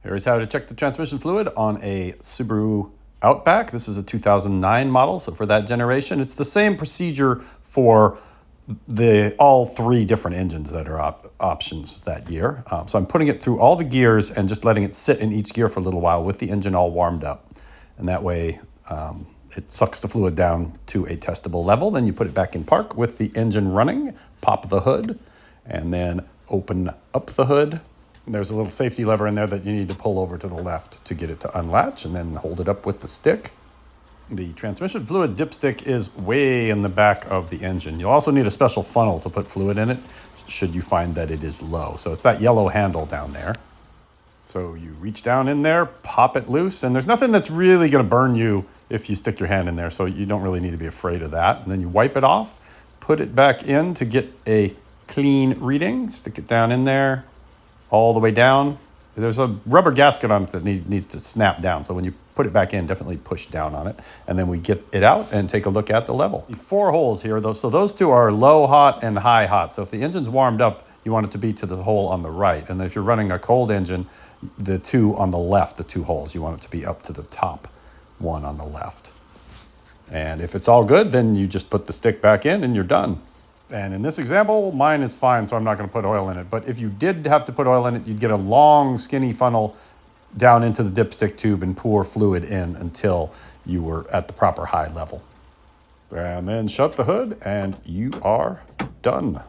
Here's how to check the transmission fluid on a Subaru Outback. This is a 2009 model, so for that generation, it's the same procedure for all three different engines that are options that year. So I'm putting it through all the gears and just letting it sit in each gear for a little while with the engine all warmed up. And that way it sucks the fluid down to a testable level. Then you put it back in park with the engine running, pop the hood, and then open up the hood. There's a little safety lever in there that you need to pull over to the left to get it to unlatch, and then hold it up with the stick. The transmission fluid dipstick is way in the back of the engine. You'll also need a special funnel to put fluid in it should you find that it is low. So it's that yellow handle down there. So you reach down in there, pop it loose, and there's nothing that's really going to burn you if you stick your hand in there, so you don't really need to be afraid of that. And then you wipe it off, put it back in to get a clean reading, stick it down in there, all the way down. There's a rubber gasket on it that needs to snap down. So when you put it back in, definitely push down on it. And then we get it out and take a look at the level. 4 holes here, though. So those two are low hot and high hot. So if the engine's warmed up, you want it to be to the hole on the right. And if you're running a cold engine, the two on the left, the 2 holes, you want it to be up to the top one on the left. And if it's all good, then you just put the stick back in and you're done. And in this example, mine is fine, so I'm not going to put oil in it. But if you did have to put oil in it, you'd get a long, skinny funnel down into the dipstick tube and pour fluid in until you were at the proper high level. And then shut the hood, and you are done.